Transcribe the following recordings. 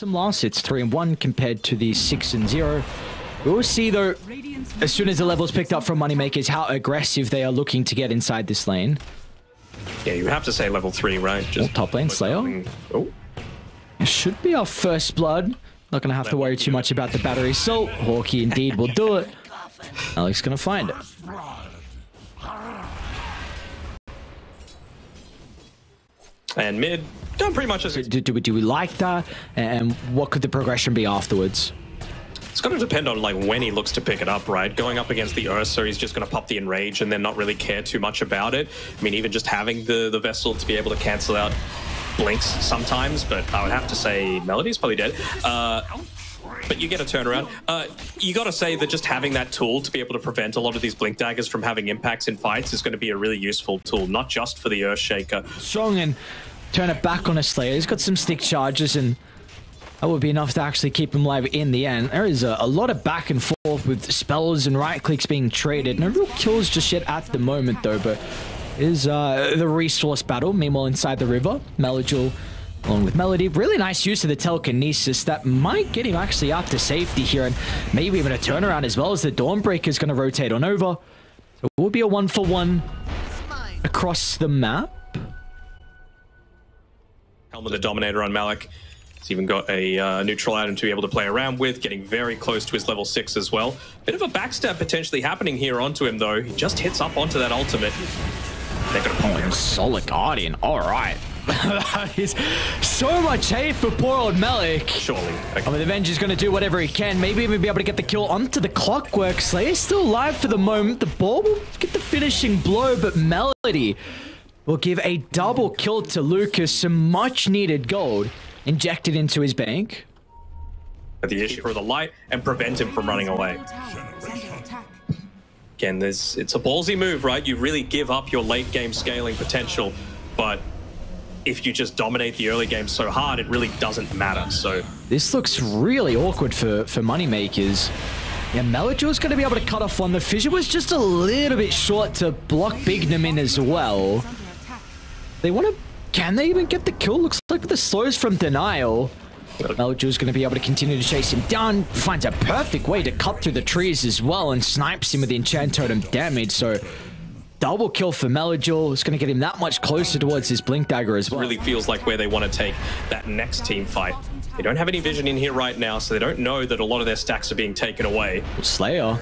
some loss. It's 3-1 compared to the 6-0. We'll see, though, as soon as the level's picked up from MoneyMakers, how aggressive they are looking to get inside this lane. Yeah, you have to say level 3, right? Just top lane, Slayer. Oh. It should be our first blood. Not going to have to worry too much about the battery assault. Hawkeye indeed will do it. Alex going to find it. And mid, done pretty much as... Do we like that? And what could the progression be afterwards? It's going to depend on like when he looks to pick it up, right? Going up against the Ursa, he's just going to pop the Enrage and then not really care too much about it. I mean, even just having the Vessel to be able to cancel out blinks sometimes, but I would have to say Melody's probably dead. But you get a turnaround. You got to say that just having that tool to be able to prevent a lot of these blink daggers from having impacts in fights is going to be a really useful tool, not just for the Earthshaker. Strong and turn it back on a Slayer. He's got some stick charges and that would be enough to actually keep him alive in the end. There is a lot of back and forth with spells and right clicks being traded. No real kills just yet at the moment though, but it is the resource battle. Meanwhile, inside the river, Melodul along with Melody. Really nice use of the telekinesis that might get him actually out to safety here and maybe even a turnaround as well as the Dawnbreaker is going to rotate on over. So it will be a 1-for-1 across the map. Helm of the Dominator on Malik. He's even got a neutral item to be able to play around with, getting very close to his level 6 as well. Bit of a backstab potentially happening here onto him, though. He just hits up onto that ultimate. They're going to pop him. Solid Guardian. All right. That is so much hate for poor old Malik. Surely. Okay. I mean, the Avenger's going to do whatever he can. Maybe even be able to get the kill onto the Clockwork. Slayer's still alive for the moment. The ball will get the finishing blow, but Melody will give a double kill to Lucas. Some much-needed gold injected into his bank. The issue for the light and prevent him from running away. Again, it's a ballsy move, right? You really give up your late game scaling potential, but if you just dominate the early game so hard, it really doesn't matter. So this looks really awkward for MoneyMakers. Yeah, Melodul's going to be able to cut off one. The fissure was just a little bit short to block Bignum in as well. They want to... Can they even get the kill? Looks like the slows from Denial. Melodul's going to be able to continue to chase him down. Finds a perfect way to cut through the trees as well and snipes him with the Enchant Totem damage. So double kill for Melodul. It's going to get him that much closer towards his Blink Dagger as well. It really feels like where they want to take that next team fight. They don't have any vision in here right now, so they don't know that a lot of their stacks are being taken away. Slayer.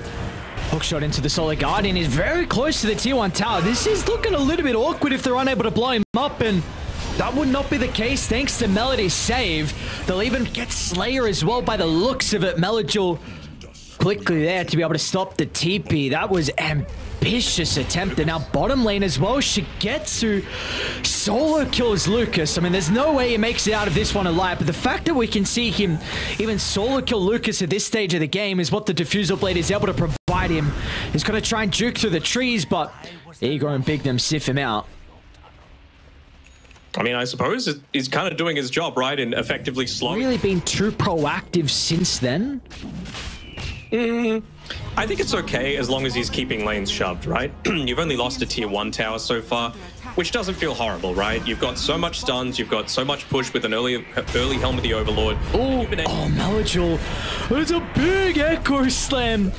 Hookshot into the Solar Guardian is very close to the tier 1 tower. This is looking a little bit awkward if they're unable to blow him up, and that would not be the case thanks to Melody's save. They'll even get Slayer as well by the looks of it. Melodul quickly there to be able to stop the TP. That was ambitious attempt. And now bottom lane as well. Shigetsu solo kills Lucas. I mean, there's no way he makes it out of this one alive. But the fact that we can see him even solo kill Lucas at this stage of the game is what the Diffusal Blade is able to provide him. He's going to try and juke through the trees, but Ego and Bignum sieve him out. I mean, I suppose he's kind of doing his job, right? And effectively slowing. Really been too proactive since then. I think it's okay as long as he's keeping lanes shoved, right? You've only lost a tier 1 tower so far, which doesn't feel horrible, right? You've got so much stuns, you've got so much push with an early Helm of the Overlord. Oh, Melodul. There's a big Echo Slam.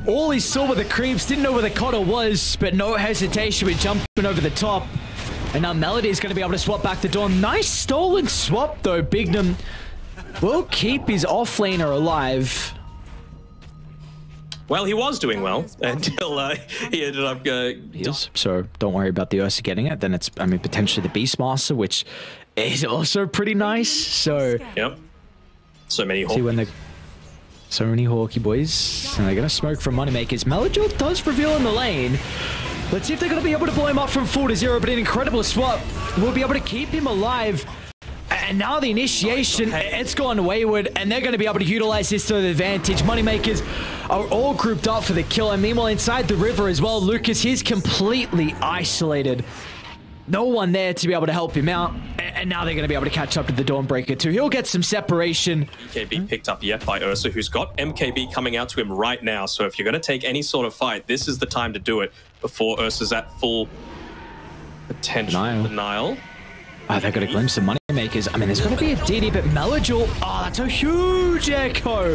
All he saw were the creeps, didn't know where the Cotter was, but no hesitation with jumping over the top. And now Melody is going to be able to swap back the Dawn. Nice stolen swap, though. Bignum will keep his offlaner alive. Well, he was doing well until he ended up... So don't worry about the Ursa getting it. Then it's, I mean, potentially the Beastmaster, which is also pretty nice. So... Yep. So many Hawkeye. See when the... So many Hawkeye boys. And they're going to smoke from MoneyMakers. Melodul does reveal in the lane. Let's see if they're going to be able to blow him up from 4-0, but an incredible swap will be able to keep him alive. And now the initiation, it's gone wayward, and they're going to be able to utilize this to their advantage. MoneyMakers are all grouped up for the kill, and meanwhile inside the river as well, Lucas, he's completely isolated. No one there to be able to help him out, and now they're going to be able to catch up to the Dawnbreaker too. He'll get some separation. MKB picked up yet by Ursa, who's got MKB coming out to him right now. So if you're going to take any sort of fight, this is the time to do it before Ursa's at full potential. Denial. Oh, they got a glimpse of MoneyMakers. I mean, there's going to be a DD, but Melajul... Oh, that's a huge echo.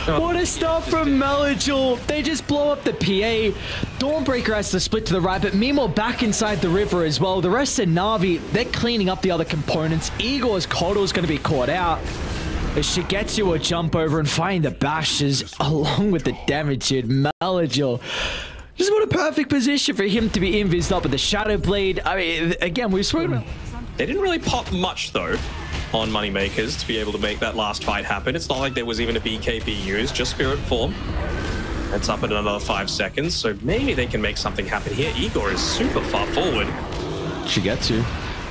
What a start from Melajul. They just blow up the PA. Dawnbreaker has to split to the right, but Mimo back inside the river as well. The rest of Navi, they're cleaning up the other components. Igor's Coddle's going to be caught out. As Shigetsu will jump over and find the bashes along with the damage here. Melajul. Just what a perfect position for him to be invised up with the Shadow Blade. I mean, again, we've spoken about... They didn't really pop much, though, on MoneyMakers to be able to make that last fight happen. It's not like there was even a BKB used, just Spirit Form. That's up at another 5 seconds, so maybe they can make something happen here. Igor is super far forward. Shigetsu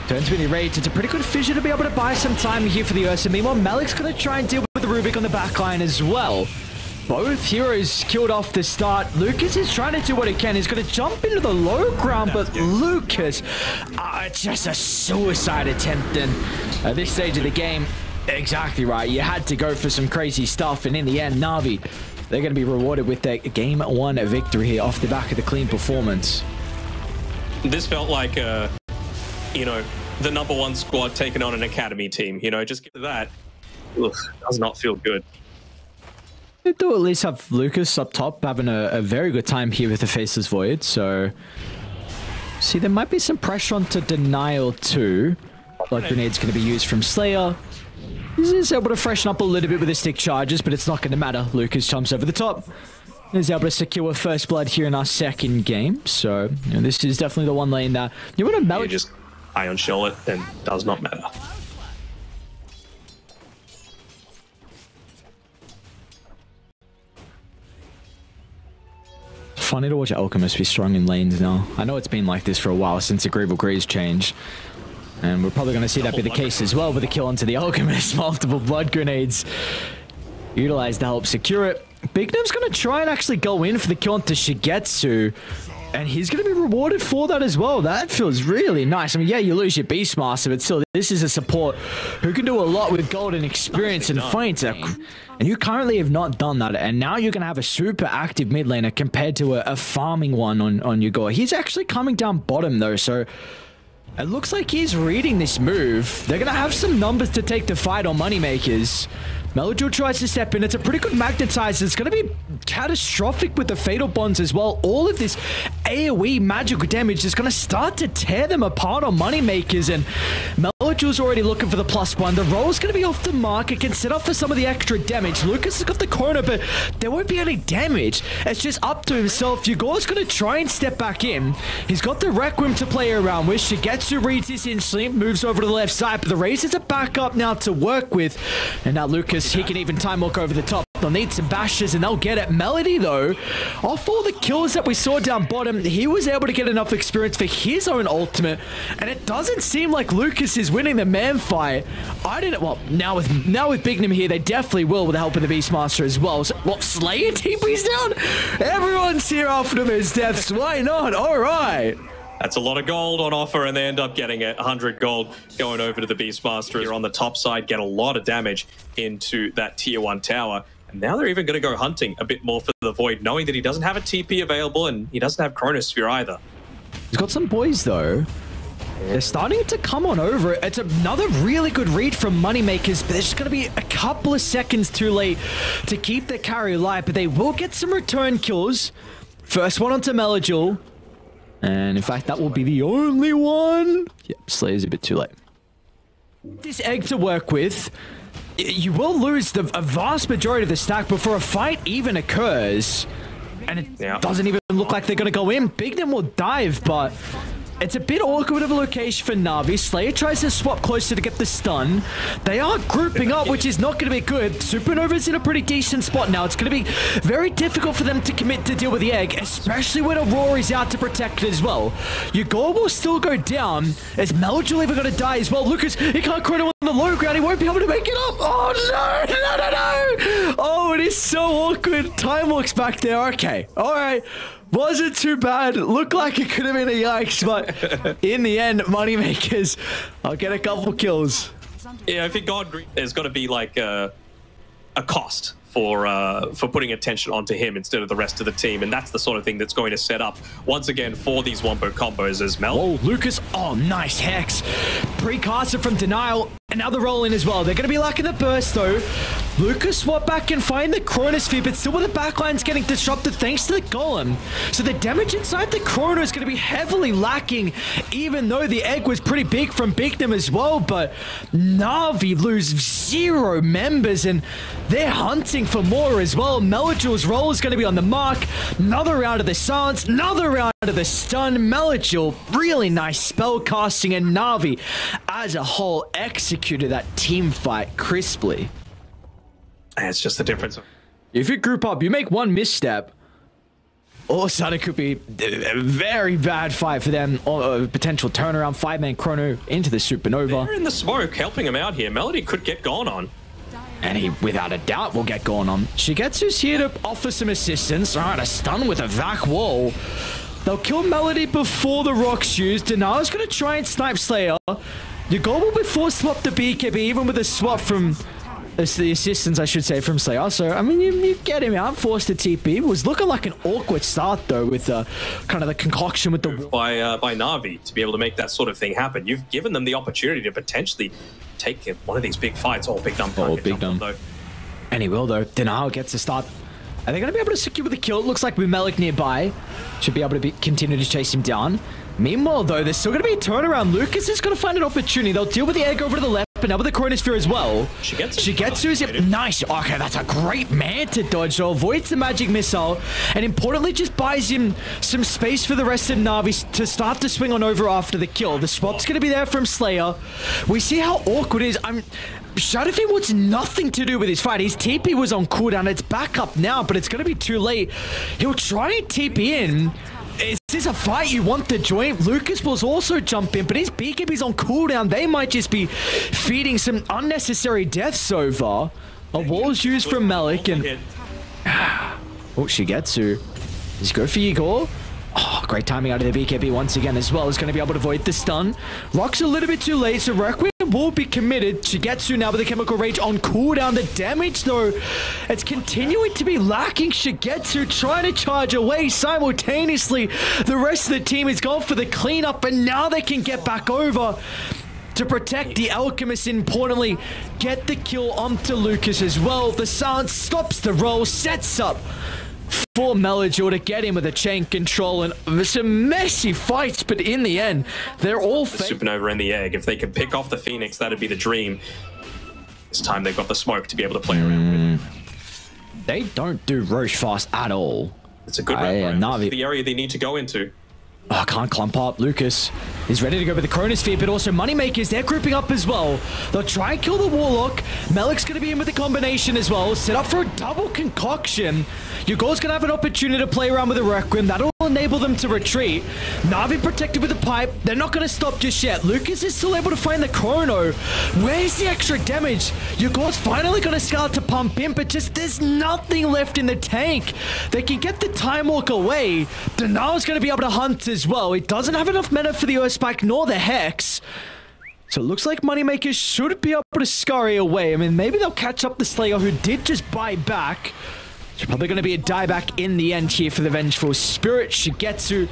turns to Rage. It's a pretty good fissure to be able to buy some time here for the Ursa. Meanwhile, Malik's going to try and deal with the Rubik on the backline as well. Both heroes killed off the start. Lucas is trying to do what he can. He's going to jump into the low ground, but Lucas, just a suicide attempt. And at this stage of the game, exactly right. You had to go for some crazy stuff. And in the end, Navi, they're going to be rewarded with their Game 1 victory here off the back of the clean performance. This felt like, you know, the #1 squad taking on an academy team. You know, just get that. Ugh, does not feel good. They do at least have Lucas up top having a very good time here with the Faceless Void. So, see, there might be some pressure onto Denial too. Blood Grenade's going to be used from Slayer. He's able to freshen up a little bit with the stick charges, but it's not going to matter. Lucas jumps over the top. He's able to secure first blood here in our second game. So, you know, this is definitely the one lane that you want to just Ion Shell it and does not matter. Funny to watch Alchemist be strong in lanes now. I know it's been like this for a while since Agreeable Grease changed. And we're probably going to see that be the case as well with the kill onto the Alchemist. Multiple blood grenades utilized to help secure it. Big Nem's going to try and actually go in for the kill onto Shigetsu. And he's going to be rewarded for that as well. That feels really nice. I mean, yeah, you lose your Beastmaster, but still, this is a support who can do a lot with gold and experience and fights. And you currently have not done that. And now you're going to have a super active mid laner compared to a farming one on your Gore. He's actually coming down bottom, though, so it looks like he's reading this move. They're going to have some numbers to take the fight on MoneyMakers. Melajul tries to step in. It's a pretty good magnetizer. It's going to be catastrophic with the Fatal Bonds as well. All of this AoE magical damage is going to start to tear them apart on MoneyMakers. And Melajul's already looking for the +1. The roll's going to be off the mark. It can set up for some of the extra damage. Lucas has got the corner, but there won't be any damage. It's just up to himself. Yugor's going to try and step back in. He's got the Requiem to play around with. Shigetsu reads this instantly, moves over to the left side, but the Razors are back up now to work with. And now Lucas, he can even time walk over the top. They'll need some bashes and they'll get it. Melody, though, off all the kills that we saw down bottom, he was able to get enough experience for his own ultimate. And it doesn't seem like Lucas is winning the man fight. Well, now with Big Nem here, they definitely will with the help of the Beastmaster as well. So, what, Slayer TP's down? Everyone's here after those deaths. Why not? All right. That's a lot of gold on offer, and they end up getting it. 100 gold going over to the Beastmaster here on the top side, get a lot of damage into that tier 1 tower. And now they're even going to go hunting a bit more for the Void, knowing that he doesn't have a TP available and he doesn't have Chronosphere either. He's got some boys, though. They're starting to come on over. It's another really good read from MoneyMakers, but there's just going to be a couple of seconds too late to keep their carry alive, but they will get some return kills. First one onto Melajul. And in fact, that will be the only one. Yep, Slayer's a bit too late. This egg to work with. You will lose a vast majority of the stack before a fight even occurs. And it doesn't even look like they're going to go in. Big Nem will dive, but it's a bit awkward of a location for Navi. Slayer tries to swap closer to get the stun. They are grouping up, which is not going to be good. Supernova's in a pretty decent spot now. It's going to be very difficult for them to commit to deal with the egg, especially when Aurora's out to protect it as well. Yugor will still go down. Is Melajul even going to die as well? Lucas, he can't chrono on the low ground. He won't be able to make it up. Oh, no, no, no, no. Oh, it is so awkward. Time walks back there. Okay, all right. Wasn't too bad. Looked like it could have been a yikes, but in the end, MoneyMakers, I'll get a couple kills. Yeah, I think there's got to be like a cost for putting attention onto him instead of the rest of the team, and that's the sort of thing that's going to set up once again for these wombo combos as Mel. Oh, Lucas, oh, nice hex. Precasted from Denial, another roll in as well. They're going to be lacking the burst though. Lucas swap back and find the Chronosphere, but still with the backline's getting disrupted thanks to the Golem. So the damage inside the Chrono is going to be heavily lacking, even though the egg was pretty big from Bignum as well, but Navi lose 0 members and they're hunting for more as well. Melajul's roll is going to be on the mark. Another round of the silence, another round of the stun. Melajul, really nice spell casting, and Navi as a whole executed that team fight crisply. It's just the difference. If you group up, you make one misstep, all of a sudden it could be a very bad fight for them, or a potential turnaround. 5-man Chrono into the Supernova. They're in the smoke, helping him out here. Melody could get gone on. And he, without a doubt, will get gone on. Shigetsu's here to offer some assistance. All right, a stun with a vac wall. They'll kill Melody before the rock's used. Denar's going to try and snipe Slayer. Your goal will be forced to swap the BKB, even with a swap from... the assistance, I should say, from Slayer. So, I mean, you get him out, forced to TP. It was looking like an awkward start, though, with kind of the concoction with the... By Navi to be able to make that sort of thing happen. You've given them the opportunity to potentially take one of these big fights. Oh, Big Dumb can't get jumped on, though. And he will, though. Denial gets to start. Are they going to be able to secure the kill? It looks like with Melik nearby, should be able to continue to chase him down. Meanwhile, though, there's still going to be a turnaround. Lucas is going to find an opportunity. They'll deal with the egg over to the left, but now with the Chronosphere as well. Shigetsu's nice. Okay, that's a great man to dodge. So avoids the magic missile, and importantly, just buys him some space for the rest of Navi to start to swing on over after the kill. The swap's going to be there from Slayer. We see how awkward it is. Shadowfiend wants nothing to do with his fight. His TP was on cooldown. It's back up now, but it's going to be too late. He'll try and TP in. Is this a fight you want to join? Lucas will also jump in, but his BKB's on cooldown. They might just be feeding some unnecessary deaths over. A wall's used from Melik, and... oh, Shigetsu. Let's go for Igor. Oh, great timing out of the BKB once again as well. Is going to be able to avoid the stun. Rock's a little bit too late, so Requiem will be committed. Shigetsu now with the Chemical Rage on cooldown. The damage, though, it's continuing to be lacking. Shigetsu trying to charge away simultaneously. The rest of the team is gone for the cleanup, and now they can get back over to protect the Alchemist. Importantly, get the kill onto Lucas as well. The silence stops the roll, sets up for Melajul to get him with a chain control, and some messy fights, but in the end, they're all Supernova in the egg. If they could pick off the Phoenix, that'd be the dream. This time they've got the smoke to be able to play around with. They don't do Roche fast at all. It's a good round. Navi. The area they need to go into. Oh, can't clump up. Lucas is ready to go with the Chronosphere, but also MoneyMakers, they're grouping up as well. They'll try and kill the Warlock. Melik's going to be in with the combination as well. Set up for a double concoction. Yugor's going to have an opportunity to play around with the Requiem. That'll enable them to retreat. Navi protected with the pipe. They're not going to stop just yet. Lucas is still able to find the Chrono. Where's the extra damage? Yugor's finally going to start to pump in, but just there's nothing left in the tank. They can get the Time Walk away. Denar's going to be able to hunt as well. He doesn't have enough mana for the Earth Spike nor the Hex. So it looks like MoneyMakers should be able to scurry away. I mean, maybe they'll catch up the Slayer, who did just buy back. It's probably going to be a dieback in the end here for the Vengeful Spirit. Shigetsu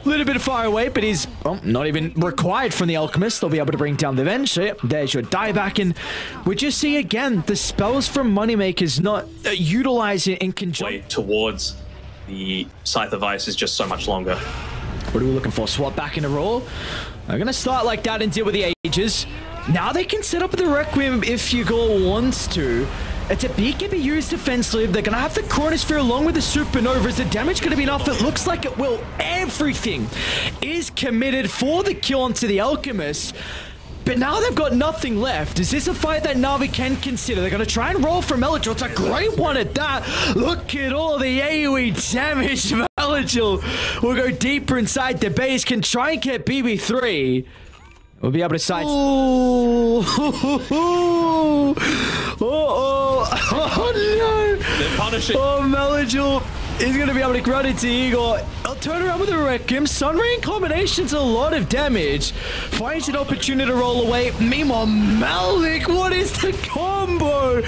a little bit far away, but he's not even required from the Alchemist. They'll be able to bring down the Venge. So yep, there's your dieback. And we just see again the spells from MoneyMakers not utilizing in conjunction towards the Scythe of Ice is just so much longer. What are we looking for? Swap back in a roll. They're going to start like that and deal with the Ages. Now they can set up the Requiem if Yugor wants to. It's a BKB used defensively. They're going to have the Chronosphere along with the Supernova. Is the damage going to be enough? It looks like it will. Everything is committed for the kill onto the Alchemist. But now they've got nothing left. Is this a fight that Navi can consider? They're going to try and roll for Melajul. It's a great one at that. Look at all the AoE damage. Melajul will go deeper inside the base. Can try and get BB3. We'll be able to side. Oh no! They're punishing. Oh, Melajul is going to be able to run into Igor. I'll turn around with a Requiem. Sunray in combination's a lot of damage. Finds an opportunity to roll away. Meanwhile, Malik, what is the combo?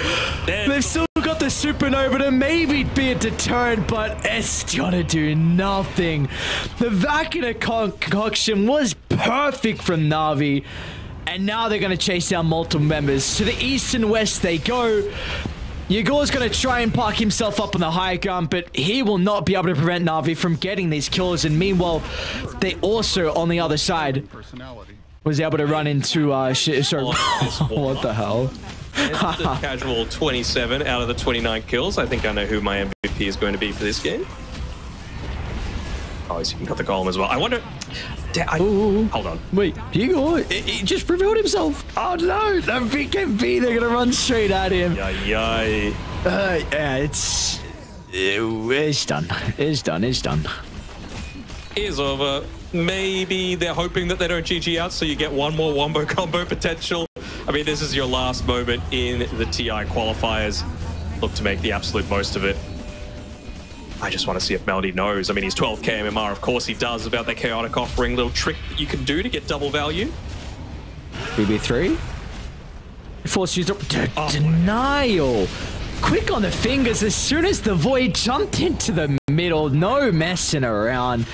They've still got the supernova to maybe be a deterrent, but it's gonna do nothing. The vacuum concoction was perfect from Navi, and now they're gonna chase down multiple members. To the east and west they go. Yegor's going to try and park himself up on the high ground, but he will not be able to prevent Navi from getting these kills. And meanwhile, they also, on the other side, was able to run into... sorry, what the hell? It's the casual 27 out of the 29 kills. I think I know who my MVP is going to be for this game. Oh, he's got the golem as well. I wonder... Hold on. Wait, Yegor, he just revealed himself. Oh no, the BKB, they're going to run straight at him. Yay. Yeah, it's done. It's done. Is over. Maybe they're hoping that they don't GG out, so you get one more wombo combo potential. I mean, this is your last moment in the TI qualifiers. Look to make the absolute most of it. I just want to see if Melody knows. I mean, he's 12k MMR. Of course he does, about that chaotic offering. Little trick that you can do to get double value. BB3. Force user denial. Quick on the fingers as soon as the void jumped into the middle. No messing around.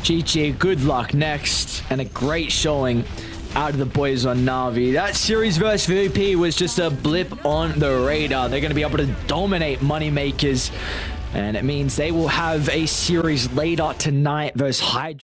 GG, good luck next. And a great showing out of the boys on Navi. That series versus VP was just a blip on the radar. They're going to be able to dominate MoneyMakers. And it means they will have a series later tonight versus HYDRA.